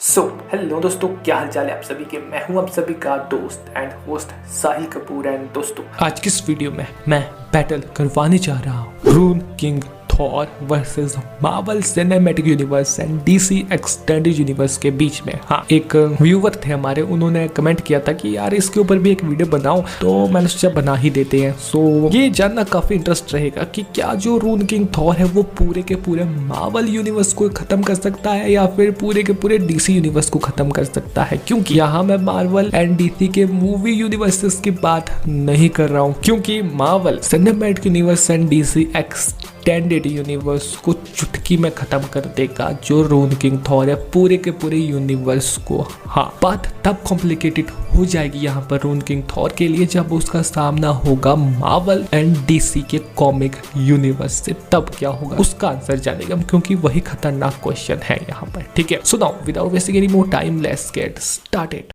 Hello दोस्तों, क्या हाल चाल है आप सभी के। मैं हूं आप सभी का दोस्त and host Sahil Kapoor. And दोस्तों, आज की इस वीडियो में मैं बैटल करवाने जा रहा हूं rune king Thor versus Marvel cinematic universe and DC extended universe के बीच में। हाँ, एक व्यूवर थे हमारे, उन्होंने कमेंट किया था कि यार इसके ऊपर भी एक वीडियो बनाओ, तो मैंने सोचा बना ही देते हैं। सो ये जानना काफी इंटरेस्ट रहेगा कि क्या जो रून किंग थॉर है वो पूरे के पूरे मार्वल यूनिवर्स को खत्म कर सकता है या फिर पूरे के पूरे डीसी यूनिवर्स को खत्म कर सकता है। क्योंकि यहाँ मैं मार्वल एंड डीसी के मूवी यूनिवर्सेस की बात नहीं कर रहा हूँ, क्योंकि Marvel cinematic universe and DC extended universe को चुटकी में खत्म कर देगा जो रून किंग थॉर है पूरे के पूरे यूनिवर्स को। हाँ, बात तब कॉम्प्लिकेटेड हो जाएगी यहाँ पर रून किंग थॉर के लिए जब उसका सामना होगा मार्वल एंड डीसी के कॉमिक यूनिवर्स से। तब क्या होगा उसका आंसर जानेगा, क्योंकि वही खतरनाक क्वेश्चन है यहाँ पर। ठीक है, so now without wasting any more time let's get started.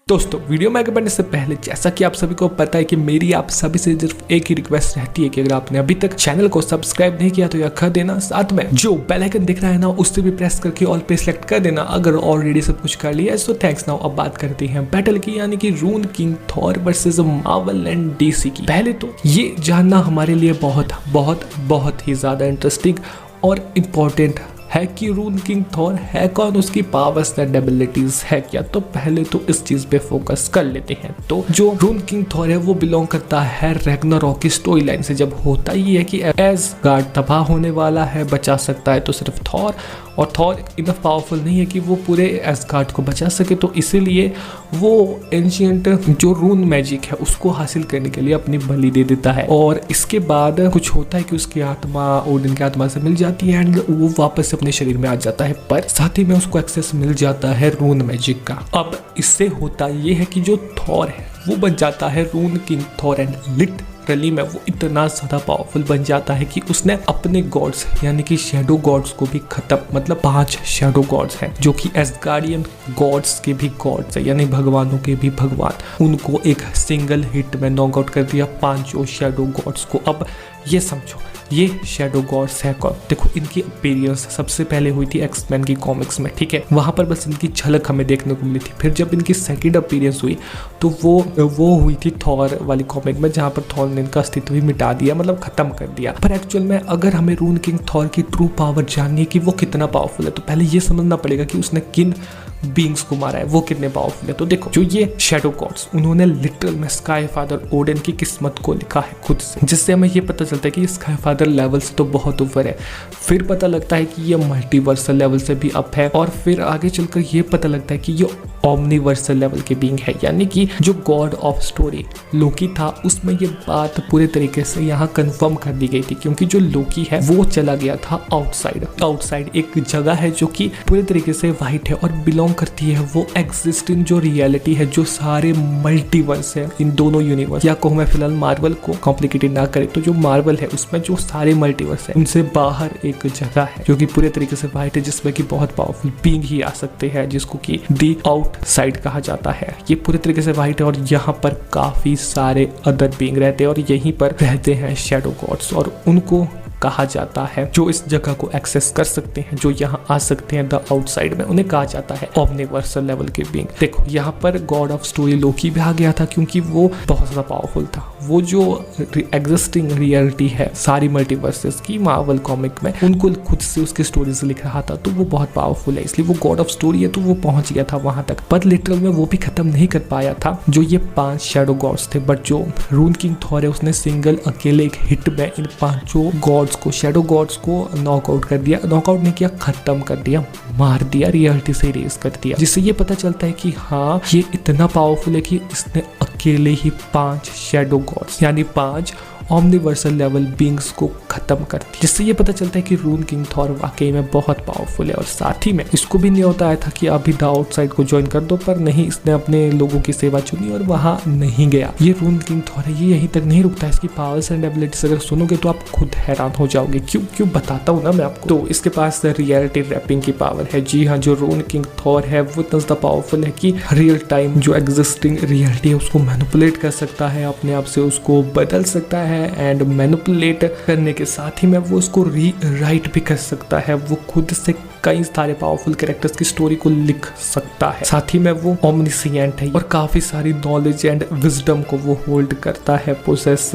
दोस्तों, वीडियो में आगे बढ़ने से पहले जैसा कि आप सभी को पता है कि मेरी आप सभी से सिर्फ एक ही रिक्वेस्ट रहती है कि अगर आपने अभी तक चैनल को सब्सक्राइब नहीं किया तो यह कर देना, साथ में जो बेल आइकन दिख रहा है ना उससे भी प्रेस करके ऑल पे सिलेक्ट कर देना अगर ऑलरेडी सब कुछ कर लिया है। So thanks. नाउ अब बात करते हैं बैटल की, यानी कि rune king Thor versus Marvel and DC की। पहले तो ये जानना हमारे लिए बहुत बहुत बहुत ही ज्यादा इंटरेस्टिंग और इम्पोर्टेंट है कि रून किंग थॉर है कौन, उसकी पावर्स एंड एबिलिटीज है क्या। तो पहले तो इस चीज पे फोकस कर लेते हैं। तो जो रून किंग थॉर है वो बिलोंग करता है रैग्नारोक की स्टोरी लाइन से। जब होता ही है कि एसगार्ड तबाह होने वाला है, बचा सकता है तो सिर्फ थॉर, और थॉर इनफ पावरफुल नहीं है कि वो पूरे एसगार्ड को बचा सके, तो इसीलिए वो एंशिएंट जो रून मैजिक है उसको हासिल करने के लिए अपनी बलि दे देता है। और इसके बाद कुछ होता है कि उसकी आत्मा ओडिन की आत्मा से मिल जाती है एंड वो वापस अपने शरीर में आ जाता है, पर साथ ही में उसको एक्सेस मिल जाता है रून मैजिक का। अब इससे होता ये है कि जो थॉर है वो बन जाता है रून किंग थॉर एंड लिटरली में वो इतना ज्यादा पावरफुल बन जाता है कि उसने अपने गॉड्स यानी कि शैडो गॉड्स को भी खत्म, मतलब 5 शैडो गॉड्स हैं जो कि एसगार्डियन गॉड्स के भी गॉड्स है, यानी भगवानों के भी भगवान, उनको एक सिंगल हिट में नॉक आउट कर दिया 5 शैडो गॉड्स को। अब ये समझो ये शैडो गॉड्स है कौन। देखो, इनकी अपीयरेंस सबसे पहले हुई थी एक्समैन की कॉमिक्स में, ठीक है, वहां पर बस इनकी झलक हमें देखने को मिली थी। फिर जब इनकी सेकंड अपीयरेंस हुई तो वो हुई थी थॉर वाली कॉमिक में, जहां पर थॉर ने इनका अस्तित्व भी मिटा दिया, मतलब खत्म कर दिया। पर एक्चुअल में अगर हमें रून किंग थॉर की ट्रू पावर जाननी है कि वो कितना पावरफुल है, तो पहले ये समझना पड़ेगा कि उसने किन बींग्स को मारा है, वो कितने पावरफुल है। तो देखो, जो ये शैडो गॉड्स, उन्होंने लिटरल में स्काई फादर ओडिन की किस्मत को लिखा है खुद से, जिससे हमें ये पता चलता है कि स्काई फादर लेवल से तो बहुत ऊपर है। फिर पता लगता है कि ये मल्टीवर्सल लेवल से भी अप है, और फिर आगे चलकर ये पता लगता है कि ये ओमनीवर्सल लेवल के बींग है, यानी कि जो गॉड ऑफ स्टोरी लोकी था उसमें ये बात पूरे तरीके से यहाँ कंफर्म कर दी गई थी, क्योंकि जो लोकी है वो चला गया था आउटसाइड एक जगह है जो कि पूरे तरीके से वाइट है और बिलोंग करती है वो एग्जिस्टिंग जो रियलिटी है, जो सारे मल्टीवर्स है इन दोनों यूनिवर्स, या कहूँ मैं फिलहाल मार्वल को कॉम्प्लिकेटेड ना करे तो जो मार्वल है उसमें जो सारे मल्टीवर्स है उनसे बाहर एक जगह है जो कि पूरे तरीके से वाइट है, जिसमें कि बहुत पावरफुल बीइंग ही आ सकते हैं, जिसको कि दी आउटसाइड कहा जाता है। ये पूरे तरीके से वाइट है और यहाँ पर काफी सारे अदर बीइंग रहते हैं और यहीं पर रहते हैं शैडो गॉड्स, और उनको कहा जाता है जो इस जगह को एक्सेस कर सकते हैं, जो यहाँ आ सकते हैं द आउटसाइड में, उन्हें कहा जाता है ओमनीवर्सल लेवल के बीइंग। देखो, यहाँ पर गॉड ऑफ स्टोरी लोकी भी आ गया था, क्योंकि वो बहुत ज्यादा पावरफुल था। वो जो एग्जिस्टिंग रियलिटी है सारी मल्टीवर्सेस की मार्वल कॉमिक में, उनको खुद से उसके स्टोरीज लिख रहा था, तो वो बहुत पावरफुल है, इसलिए वो गॉड ऑफ स्टोरी है, तो वो पहुंच गया था वहां तक। पर लिटरल में वो भी खत्म नहीं कर पाया था जो ये 5 शैडो गॉड्स थे, बट जो रून किंग थॉर है उसने सिंगल अकेले एक हिट में इन 5 गॉड्स को, शैडो गॉड्स को नॉकआउट कर दिया। नॉकआउट नहीं किया, खत्म कर दिया, मार दिया, रियलिटी से इरेज कर दिया, जिससे ये पता चलता है कि हाँ, ये इतना पावरफुल है कि इसने अकेले ही 5 शैडो गॉड्स यानी 5 ओमनीवर्सल लेवल बींग्स को खत्म करती है, जिससे ये पता चलता है कि रून किंग थॉर वाकई में बहुत पावरफुल है। और साथ ही में इसको भी नहीं होता है था कि अभी द आउटसाइड को ज्वाइन कर दो, पर नहीं, इसने अपने लोगों की सेवा चुनी और वहां नहीं गया। ये रून किंग थॉर है, ये यहीं तक नहीं रुकता। इसकी पावर्स एंड एबिलिटीज अगर सुनोगे तो आप खुद हैरान हो जाओगे। क्यों बताता हूँ ना मैं आपको। तो इसके पास रियलिटी रैपिंग की पावर है। जी हाँ, जो रून किंग थॉर है वो इतना ज्यादा पावरफुल है कि रियल टाइम जो एग्जिस्टिंग रियलिटी है उसको मैनिपुलेट कर सकता है, अपने आप से उसको बदल सकता है एंड मैनिपुलेट करने के साथ ही में वो उसको रीराइट भी कर सकता है। वो खुद से कई सारे पावरफुल कैरेक्टर्स की स्टोरी को लिख सकता है। साथ ही में वो ओमनिसिएंट है और काफी सारी नॉलेज एंड विजडम को वो होल्ड करता है, possess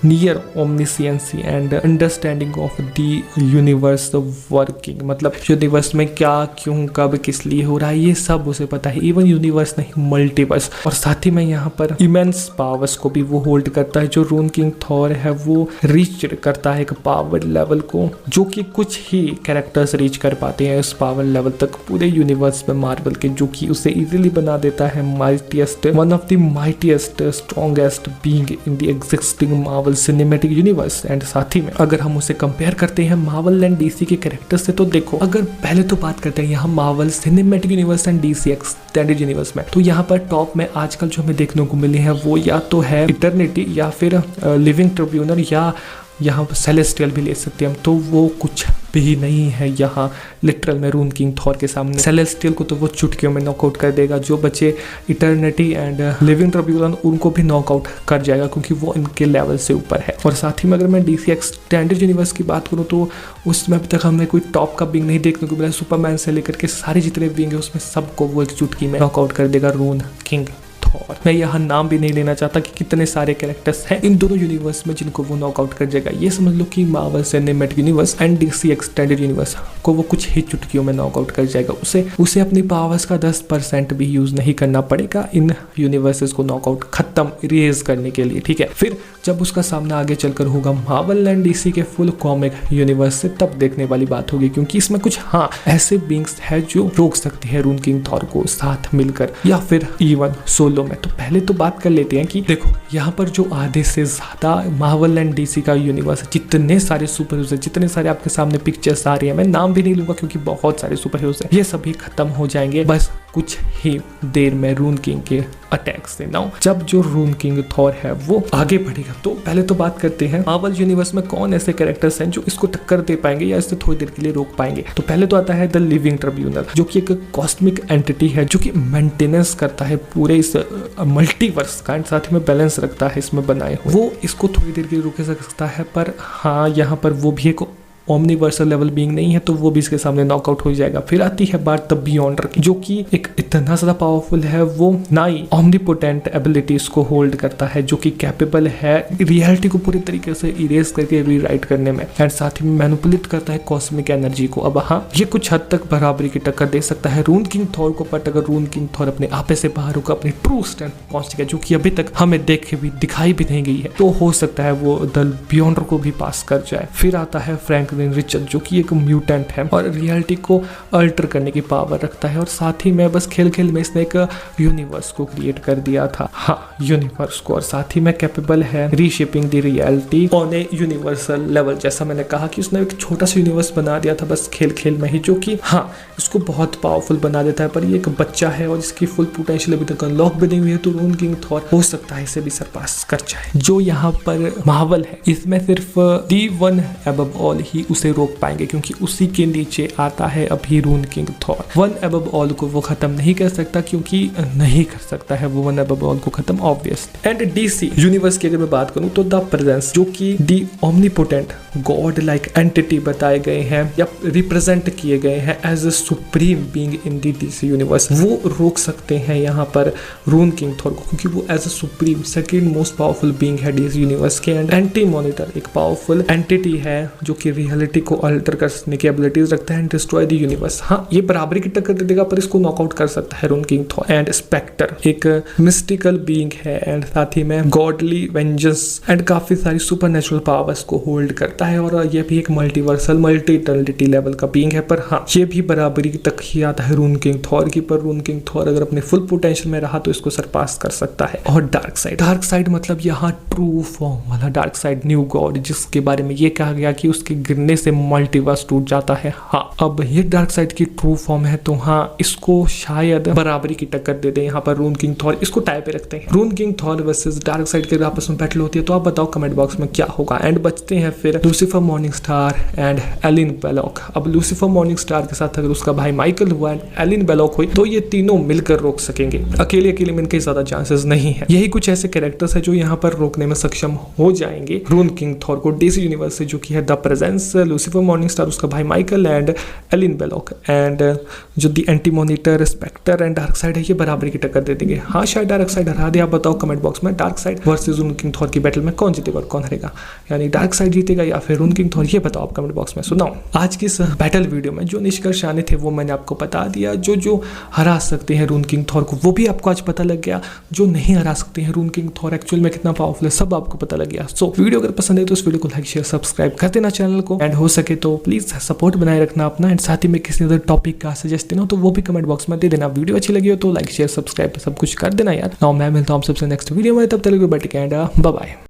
near omniscience and understanding of the universe working. मतलब यूनिवर्स में क्या, क्यों, कब, किस लिए हो रहा है, ये सब उसे पता है। इवन यूनिवर्स नहीं, मल्टीवर्स। और साथ ही में यहाँ पर इमेंस पावर्स को भी वो होल्ड करता है। जो रून किंग थॉर है वो रीच करता है एक पावर लेवल को जो कि कुछ ही कैरेक्टर्स रीच कर पाते हैं इस पावर लेवल तक पूरे यूनिवर्स में मार्वल के, जो कि उसे इजीली बना देता है mightiest, one of the mightiest strongest being in the existing Marvel cinematic universe. And साथ ही में अगर हम उसे कंपेयर करते हैं मार्वल एंड डीसी के कैरेक्टर्स से, तो देखो, अगर पहले तो बात करते हैं यहाँ Marvel cinematic universe and DC extended universe में, तो यहाँ पर टॉप में आजकल जो हमें देखने को मिले हैं वो या तो है इटर्निटी या फिर लिविंग ट्रिब्यूनल या यहाँ पर सेलेस्टियल भी ले सकते हैं हम। तो वो कुछ भी नहीं है यहाँ लिटरल में रून किंग थॉर के सामने। सेलेस्टियल को तो वो चुटकियों में नॉकआउट कर देगा। जो बचे इटर्निटी एंड लिविंग ट्रिब्यूनल उनको भी नॉकआउट कर जाएगा क्योंकि वो इनके लेवल से ऊपर है। और साथ ही में अगर मैं डीसी एक्सटेंडेड यूनिवर्स की बात करूँ तो उसमें अभी तक हमें कोई टॉप का बिंग नहीं देखने को मिला। सुपरमैन से लेकर के सारे जितने बिंग है उसमें सबको वो एक चुटकी में नॉकआउट कर देगा रून किंग थॉर। मैं यहाँ नाम भी नहीं लेना चाहता कि कितने सारे कैरेक्टर्स हैं इन दोनों यूनिवर्स में जिनको वो नॉकआउट कर जाएगा। ये समझ लो कि Marvel cinematic universe and DC extended universe को वो कुछ ही चुटकियों में नॉकआउट कर जाएगा। उसे अपनी पावर्स का 10% भी यूज नहीं करना पड़ेगा इन यूनिवर्सेस को नॉकआउट खत्म इरेज करने के लिए, ठीक है। फिर जब उसका सामना आगे चलकर होगा मार्वल एंड डीसी के फुल कॉमिक यूनिवर्स से, तब देखने वाली बात होगी क्योंकि इसमें कुछ ऐसे बींग्स है जो रोक सकते हैं रून किंग थॉर को साथ मिलकर या फिर इवन सोलो में। तो पहले तो बात कर लेते हैं कि देखो यहाँ पर जो आधे से ज्यादा मार्वल एंड डीसी का यूनिवर्स है, जितने सारे सुपर हीरोज है, जितने सारे आपके सामने पिक्चर्स आ रही है, मैं नाम भी नहीं लूंगा क्योंकि बहुत सारे सुपर हीरोज है, ये सभी खत्म हो जाएंगे बस कुछ ही देर में रून किंग के अटैक से। नाउ जब जो रून किंग थॉर है वो आगे बढ़ेगा, तो पहले तो बात करते हैं मार्वल यूनिवर्स में कौन ऐसे कैरेक्टर्स हैं जो इसको टक्कर दे पाएंगे या इससे थोड़ी देर के लिए रोक पाएंगे। तो पहले तो आता है द लिविंग ट्रिब्यूनल, जो कि एक कॉस्मिक एंटिटी है जो कि मेंटेनेंस करता है पूरे इस मल्टीवर्स का, साथ में बैलेंस रखता है इसमें बनाए हुए। वो इसको थोड़ी देर के लिए रोक सकता है, पर हाँ यहाँ पर वो भी एक ओमनिवर्सल लेवल बीइंग नहीं है तो वो भी इसके सामने नॉकआउट हो जाएगा। फिर आती है बात द बियॉन्डर की, जो कि एक इतना ज्यादा पावरफुल है, वो ना ही ओमनीपोटेंट एबिलिटीज को होल्ड करता है, जो कि कैपेबल है रियलिटी को पूरी तरीके से इरेज करके रीराइट करने में, एंड साथ ही में मैनिपुलेट करता है कॉस्मिक एनर्जी को। अब हाँ, ये कुछ हद तक बराबरी की टक्कर दे सकता है रून किंग थॉर को, बट अगर रून किंग थॉर अपने आपे से बाहर होकर अपनी ट्रू स्ट्रेंथ पहुंच गया, जो कि अभी तक हमें दिखाई भी नहीं गई है, तो हो सकता है वो द बियॉन्डर को भी पास कर जाए। फिर आता है फ्रैंकलिन रिचर्ड, जो कि एक म्यूटेंट है और रियलिटी को अल्टर करने की पावर रखता है, और साथ ही में बस खेल में इसने एक यूनिवर्स को क्रिएट कर दिया था, हाँ यूनिवर्स को, और साथ ही में कैपेबल है reshaping the reality on a universal level. जैसा मैंने कहा कि उसने एक छोटा सा यूनिवर्स बना दिया था बस खेल में ही, जो कि हाँ इसको बहुत पावरफुल बना देता है, पर ये एक बच्चा है और इसकी फुल पोटेंशियल अभी तक अनलॉक भी नहीं हुई है, तो रून किंग थॉर हो सकता है इसे भी सरपास कर जाए। जो यहाँ पर मार्वल है इसमें सिर्फ दी वन अबव ऑल ही उसे रोक पाएंगे, क्योंकि उसी के नीचे आता है अभी rune king Thor. One above all को वो खत्म नहीं कर सकता, क्योंकि नहीं कर सकता है वो वन अबव ऑल को खत्म ऑब्वियस। एंड डीसी यूनिवर्स की अगर मैं बात करूं तो द प्रेजेंस, जो कि the omnipotent god like entity बताए गए हैं या रिप्रेजेंट किए गए हैं as a supreme being in the DC universe, वो रोक सकते हैं यहाँ पर रून किंग थॉर को, क्योंकि वो as a supreme second most powerful being है डीसी यूनिवर्स के। एंड एंटी मॉनिटर एक पावरफुल एंटिटी है जो कि रियल रियलिटी को अल्टर करने की एबिलिटीज रखता है एंड डिस्ट्रॉय द यूनिवर्स। हाँ, ये बराबरी की टक्कर दे देगा पर इसको नॉकआउट कर सकता है रून किंग थॉर। एंड स्पेक्टर एक मिस्टिकल बीइंग है एंड साथ ही में गॉडली वेंजेंस एंड काफी सारी सुपरनेचुरल पावर्स को होल्ड करता है और ये भी एक मल्टीवर्सल मल्टी इटर्निटी लेवल का बीइंग है। पर हाँ, ये भी बराबरी तक ही आता है रून किंग थॉर की। पर रून किंग थॉर अगर अपने फुल पोटेंशियल में रहा तो इसको सरपास कर सकता है। और डार्क साइड मतलब यहाँ ट्रू फॉर्म वाला डार्क साइड, न्यू गॉड, जिसके बारे में ये कहा गया कि उसके गिरने से मल्टीवर्स टूट जाता है। हाँ, अब ये डार्क साइड की ट्रू फॉर्म है तो हाँ, इसको शायद बराबरी की टक्कर दे दे यहाँ पर रून किंग थॉर। इसको टाई पे रखते हैं। Rune king Thor versus dark side के आपस में बैटल होती है तो आप बताओ कमेंट बॉक्स में क्या होगा। एंड बचते हैं फिर Lucifer Morningstar and Elaine Belloc. अब लूसीफर मॉर्निंग स्टार के साथ अगर उसका भाई माइकल हुआ एंड एलिन बेलॉक हुई तो ये तीनों मिलकर रोक सकेंगे। अकेले में इनके ज्यादा चांसेस नहीं है। यही कुछ ऐसे कैरेक्टर्स है जो यहाँ पर रोकने में सक्षम हो जाएंगे रून किंग थॉर को डीसी यूनिवर्स से, जो कि है the presence, Lucifer Morningstar, उसका भाई Michael and Elaine Belloc. And जो the anti monitor, spectre and dark side है, ये बराबरी की टक्कर दे देंगे। हाँ, शायद डार्क साइड हरा दे। आप बताओ कमेंट बॉक्स में dark side versus rune king Thor की बैटल में कौन जीतेगा और कौन हारेगा, यानी डार्क साइड जीतेगा या फिर रून किंग थॉर, ये बताओ आप कमेंट बॉक्स में। सुनाओ आज की इस बैटल वीडियो में जो निष्कर्ष आने थे वो मैंने आपको बता दिया। जो हरा सकते हैं रून किंग थॉर को वो भी आपको आज पता लग गया। जो नहीं हरा सकते हैं रून किंग थॉर एक्चुअल में कितना पावरफुल है सब आपको पता लग गया। सो वीडियो अगर पसंद है तो इस वीडियो को लाइक शेयर सब्सक्राइब कर देना चैनल को, एंड हो सके तो प्लीज सपोर्ट बनाए रखना अपना। एंड साथ ही में किसी अदर टॉपिक का सजेस्ट देना तो वो भी कमेंट बॉक्स में दे देना। वीडियो अच्छी लगी हो तो लाइक शेयर सब्सक्राइब सब कुछ कर देना यार। नाउ मैं मिलता हूँ आप सबसे नेक्स्ट वीडियो में, तब तक बाय बाय।